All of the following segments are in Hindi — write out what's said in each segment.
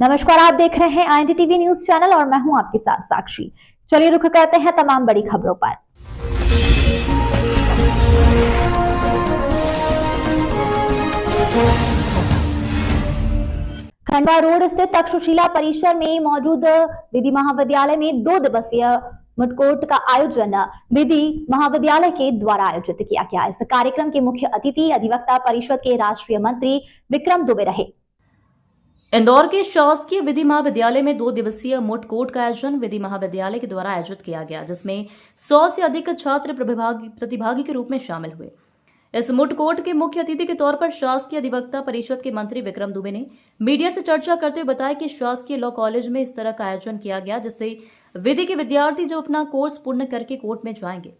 नमस्कार, आप देख रहे हैं IND-TV न्यूज चैनल और मैं हूं आपके साथ साक्षी। चलिए रुख करते हैं तमाम बड़ी खबरों पर। खंडवा रोड स्थित तक्षशिला परिसर में मौजूद विधि महाविद्यालय में 2 दिवसीय मुटकोट का आयोजन विधि महाविद्यालय के द्वारा आयोजित किया गया। इस कार्यक्रम के मुख्य अतिथि अधिवक्ता परिषद के राष्ट्रीय मंत्री विक्रम दुबे रहे। इंदौर के शासकीय विधि महाविद्यालय में 2 दिवसीय मुटकोट का आयोजन विधि महाविद्यालय के द्वारा आयोजित किया गया, जिसमें 100 से अधिक छात्र प्रतिभागी के रूप में शामिल हुए। इस मुटकोट के मुख्य अतिथि के तौर पर शासकीय अधिवक्ता परिषद के मंत्री विक्रम दुबे ने मीडिया से चर्चा करते हुए बताया कि शासकीय लॉ कॉलेज में इस तरह का आयोजन किया गया, जिससे विधि के विद्यार्थी जब अपना कोर्स पूर्ण करके कोर्ट में जाएंगे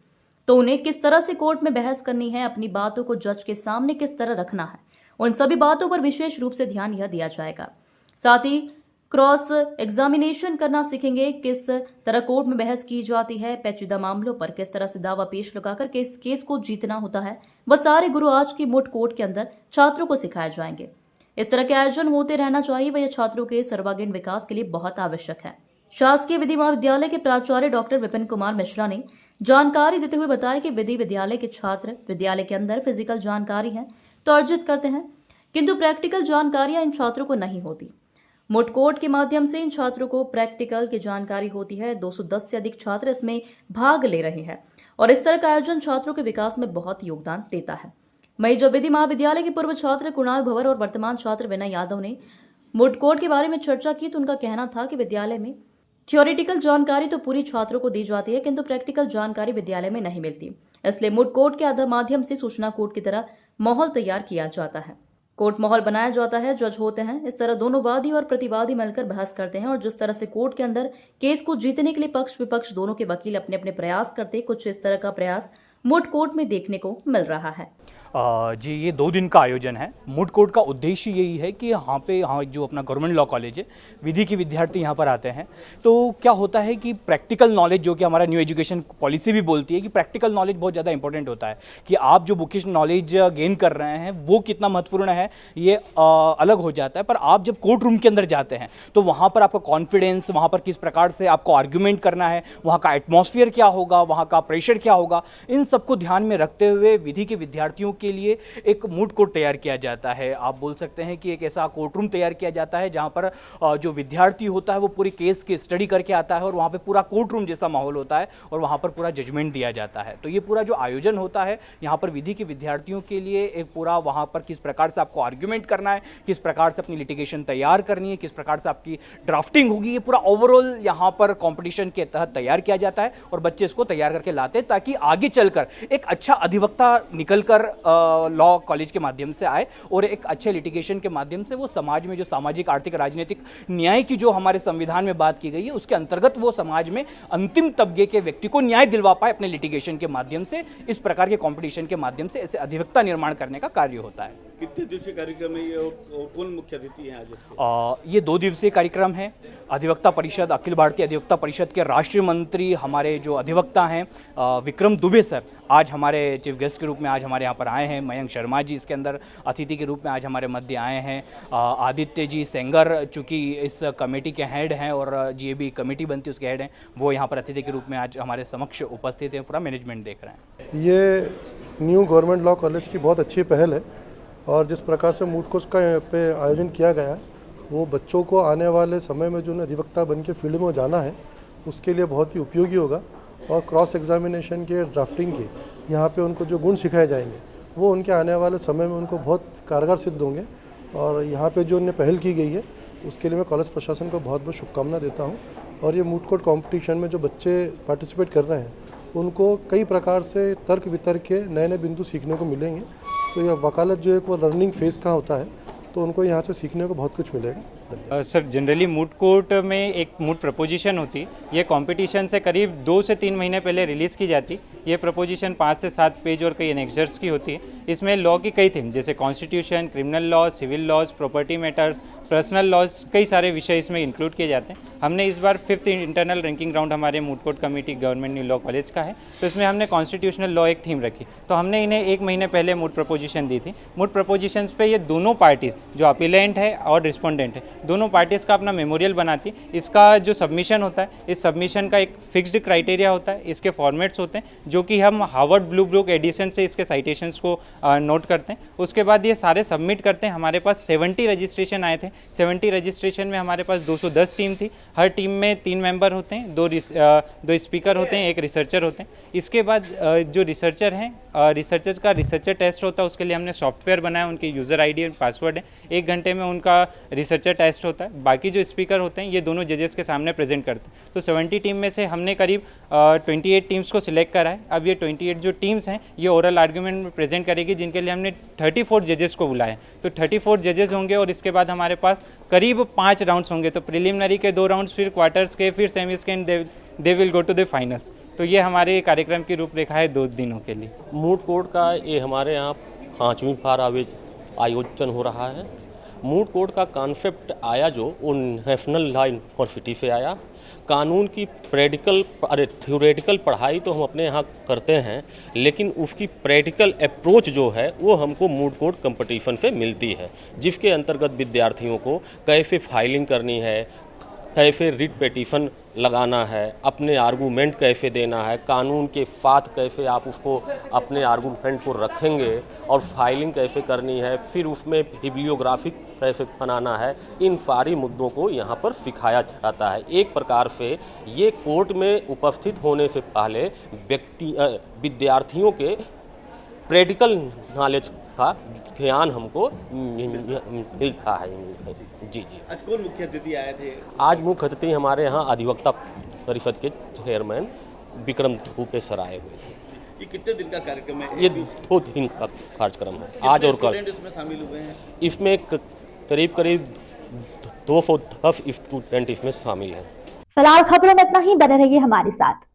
तो उन्हें किस तरह से कोर्ट में बहस करनी है, अपनी बातों को जज के सामने किस तरह रखना है, उन सभी बातों पर विशेष रूप से ध्यान यह दिया जाएगा। साथ ही क्रॉस एग्जामिनेशन करना सीखेंगे, किस तरह कोर्ट में बहस की जाती है, पेचीदा मामलों पर किस तरह से दावा पेश लगाकर केस को जीतना होता है, वह सारे गुरु आज की मुट कोर्ट के अंदर छात्रों को सिखाए जाएंगे। इस तरह के आयोजन होते रहना चाहिए, वह छात्रों के सर्वांगीण विकास के लिए बहुत आवश्यक है। शासकीय विधि महाविद्यालय के प्राचार्य डॉक्टर विपिन कुमार मिश्रा ने जानकारी देते हुए बताया कि विधि विद्यालय के छात्र विद्यालय के अंदर फिजिकल जानकारी है तो अर्जित करते हैं, किंतु प्रैक्टिकल जानकारियां इन छात्रों को नहीं होती। मुटकोट के माध्यम से इन छात्रों को प्रैक्टिकल की जानकारी होती है। 210 से अधिक छात्र इसमें भाग ले रहे हैं और इस तरह का आयोजन छात्रों के विकास में बहुत योगदान देता है। वहीं जो विधि महाविद्यालय के पूर्व छात्र कुणाल भंवर और वर्तमान छात्र विनय यादव ने मुटकोट के बारे में चर्चा की तो उनका कहना था कि विद्यालय में थियोरिटिकल जानकारी तो पूरी छात्रों को दी जाती है, किंतु प्रैक्टिकल जानकारी विद्यालय में नहीं मिलती। इसलिए मुटकोट के माध्यम से सूचना कोर्ट की तरह माहौल तैयार किया जाता है, कोर्ट माहौल बनाया जाता है, जज होते हैं। इस तरह दोनों वादी और प्रतिवादी मिलकर बहस करते हैं और जिस तरह से कोर्ट के अंदर केस को जीतने के लिए पक्ष विपक्ष दोनों के वकील अपने अपने प्रयास करते, कुछ इस तरह का प्रयास मुट कोर्ट में देखने को मिल रहा है। जी, ये 2 दिन का आयोजन है। मुट कोर्ट का उद्देश्य यही है कि यहाँ जो अपना गवर्नमेंट लॉ कॉलेज है, विधि के विद्यार्थी यहाँ पर आते हैं तो क्या होता है कि प्रैक्टिकल नॉलेज, जो कि हमारा न्यू एजुकेशन पॉलिसी भी बोलती है कि प्रैक्टिकल नॉलेज बहुत ज़्यादा इंपॉर्टेंट होता है, कि आप जो बुकिश नॉलेज गेन कर रहे हैं वो कितना महत्वपूर्ण है ये अलग हो जाता है। पर आप जब कोर्ट रूम के अंदर जाते हैं तो वहाँ पर आपका कॉन्फिडेंस, वहाँ पर किस प्रकार से आपको आर्ग्यूमेंट करना है, वहाँ का एटमॉस्फेयर क्या होगा, वहाँ का प्रेशर क्या होगा, इन सबको ध्यान में रखते हुए विधि के विद्यार्थियों के लिए एक मूड कोर्ट तैयार किया जाता है। आप बोल सकते हैं कि एक ऐसा कोर्ट रूम तैयार किया जाता है जहां पर जो विद्यार्थी होता है वो पूरी केस की स्टडी करके आता है और वहां पे पूरा कोर्ट रूम जैसा माहौल होता है और वहां पर पूरा जजमेंट दिया जाता है। तो ये पूरा जो आयोजन होता है यहाँ पर विधि के विद्यार्थियों के लिए एक पूरा वहां पर किस प्रकार से आपको आर्ग्यूमेंट करना है, किस प्रकार से अपनी लिटिगेशन तैयार करनी है, किस प्रकार से आपकी ड्राफ्टिंग होगी, ये पूरा ओवरऑल यहाँ पर कॉम्पिटिशन के तहत तैयार किया जाता है और बच्चे इसको तैयार करके लाते हैं ताकि आगे चलकर एक अच्छा अधिवक्ता निकलकर लॉ कॉलेज के माध्यम से आए और एक अच्छे लिटिगेशन के माध्यम से वो समाज में जो सामाजिक, आर्थिक, राजनीतिक न्याय की जो हमारे संविधान में बात की गई है उसके अंतर्गत वो समाज में अंतिम तबके के व्यक्ति को न्याय दिलवा पाए अपने लिटिगेशन के माध्यम से। इस प्रकार के कंपटीशन के माध्यम से ऐसे अधिवक्ता निर्माण करने का कार्य होता है। कितने दिवसीय कार्यक्रम है ये और कौन मुख्य अतिथि हैं आज? ये 2 दिवसीय कार्यक्रम है। अधिवक्ता परिषद, अखिल भारतीय अधिवक्ता परिषद के राष्ट्रीय मंत्री, हमारे जो अधिवक्ता हैं विक्रम दुबे सर, आज हमारे चीफ गेस्ट के रूप में आज हमारे यहाँ पर आए हैं। मयंक शर्मा जी इसके अंदर अतिथि के रूप में आज हमारे मध्य आए हैं। आदित्य जी सेंगर, चूँकि इस कमेटी के हेड हैं और जीएबी कमेटी बनती है उसके हेड हैं, वो यहाँ पर अतिथि के रूप में आज हमारे समक्ष उपस्थित हैं, पूरा मैनेजमेंट देख रहे हैं। ये न्यू गवर्नमेंट लॉ कॉलेज की बहुत अच्छी पहल है और जिस प्रकार से मूट कोर्स का पे आयोजन किया गया है वो बच्चों को आने वाले समय में जो अधिवक्ता बन के फील्ड में जाना है उसके लिए बहुत ही उपयोगी होगा। और क्रॉस एग्जामिनेशन के, ड्राफ्टिंग के यहाँ पे उनको जो गुण सिखाए जाएंगे वो उनके आने वाले समय में उनको बहुत कारगर सिद्ध होंगे और यहाँ पे जो उन्हें पहल की गई है उसके लिए मैं कॉलेज प्रशासन को बहुत बहुत शुभकामना देता हूँ। और ये मूट कोर्ट कॉम्पिटिशन में जो बच्चे पार्टिसिपेट कर रहे हैं उनको कई प्रकार से तर्क वितर्क के नए नए बिंदु सीखने को मिलेंगे। तो यह वकालत जो एक वो लर्निंग फेज़ का होता है तो उनको यहाँ से सीखने को बहुत कुछ मिलेगा। सर, जनरली मूट कोर्ट में एक मूट प्रपोजिशन होती, ये कंपटीशन से करीब 2 से 3 महीने पहले रिलीज़ की जाती। ये प्रपोजिशन 5 से 7 पेज और कई एनेक्सर्स की होती है। इसमें लॉ की कई थीम जैसे constitution, criminal law, civil laws, property matters, personal laws, कई सारे विषय इसमें इंक्लूड किए जाते हैं। हमने इस बार 5th इंटरनल रैंकिंग राउंड हमारे moot court committee government new law college का है, तो इसमें हमने कॉन्स्टिट्यूशनल लॉ एक थीम रखी। तो हमने इन्हें 1 महीने पहले मूट प्रपोजिशन दी थी। मूट प्रपोजिशंस पे ये दोनों पार्टीज़, जो अपीलेंट है और रिस्पोंडेंट है, दोनों पार्टीज़ का अपना मेमोरियल बनाती। इसका जो सबमिशन होता है, इस सबमिशन का एक फिक्स्ड क्राइटेरिया होता है, इसके फॉर्मेट्स होते हैं जो कि हम हार्वर्ड ब्लू बुक एडिशन से इसके साइटेशंस को नोट करते हैं। उसके बाद ये सारे सबमिट करते हैं। हमारे पास 70 रजिस्ट्रेशन आए थे। 70 रजिस्ट्रेशन में हमारे पास 210 टीम थी। हर टीम में 3 मेंबर होते हैं, 2 स्पीकर होते हैं, 1 रिसर्चर होते हैं। इसके बाद जो रिसर्चर हैं, रिसर्चर्स का रिसर्चर टेस्ट होता है, उसके लिए हमने सॉफ्टवेयर बनाया, उनके यूज़र आईडी और पासवर्ड है। 1 घंटे में उनका रिसर्चर टेस्ट होता है। बाकी जो स्पीकर होते हैं ये दोनों जजेस के सामने प्रेजेंट करते हैं। तो 70 टीम में से हमने करीब 28 टीम्स को सिलेक्ट करा है। अब ये 28 जो टीम्स हैं ये ओरल आर्ग्यूमेंट में प्रेजेंट करेगी, जिनके लिए हमने 34 जजेस को बुलाया है। तो 34 जजेस होंगे और इसके बाद हमारे पास करीब 5 राउंड्स होंगे। तो प्रिलिमिनरी के 2 राउंड्स, फिर क्वार्टर्स के, फिर सेमीज के, they will go to the finals. तो ये हमारे कार्यक्रम की रूपरेखा है 2 दिनों के लिए। मूड कोर्ट का ये हमारे यहाँ 5वीं बार आयोजन हो रहा है। मूड कोर्ट का कॉन्सेप्ट आया जो वो नेशनल लॉ यूनिवर्सिटी से आया। कानून की थ्योरेटिकल पढ़ाई तो हम अपने यहाँ करते हैं, लेकिन उसकी प्रैक्टिकल अप्रोच जो है वो हमको मूड कोर्ट कंपटीशन से मिलती है, जिसके अंतर्गत विद्यार्थियों को कैसे फाइलिंग करनी है, कैसे रिट पिटीशन लगाना है, अपने आर्गूमेंट कैसे देना है, कानून के साथ कैसे आप उसको अपने आर्गूमेंट को रखेंगे और फाइलिंग कैसे करनी है, फिर उसमें बिब्लियोग्राफिक कैसे बनाना है, इन सारी मुद्दों को यहाँ पर सिखाया जाता है। एक प्रकार से ये कोर्ट में उपस्थित होने से पहले विद्यार्थियों के प्रैक्टिकल नॉलेज का ज्ञान हमको मिलता है। जी। आज कौन मुख्य अतिथि आए थे? आज मुख्य अतिथि हमारे यहाँ अधिवक्ता परिषद के चेयरमैन विक्रम धूपे सर आए हुए थे। ये कितने दिन का कार्यक्रम है? ये 2 दिन का कार्यक्रम है, आज और कल। इसमें शामिल हुए हैं? इसमें करीब 210 स्टूडेंट इसमें शामिल हैं। फिलहाल खबरों में इतना ही, बने रहिए हमारे साथ।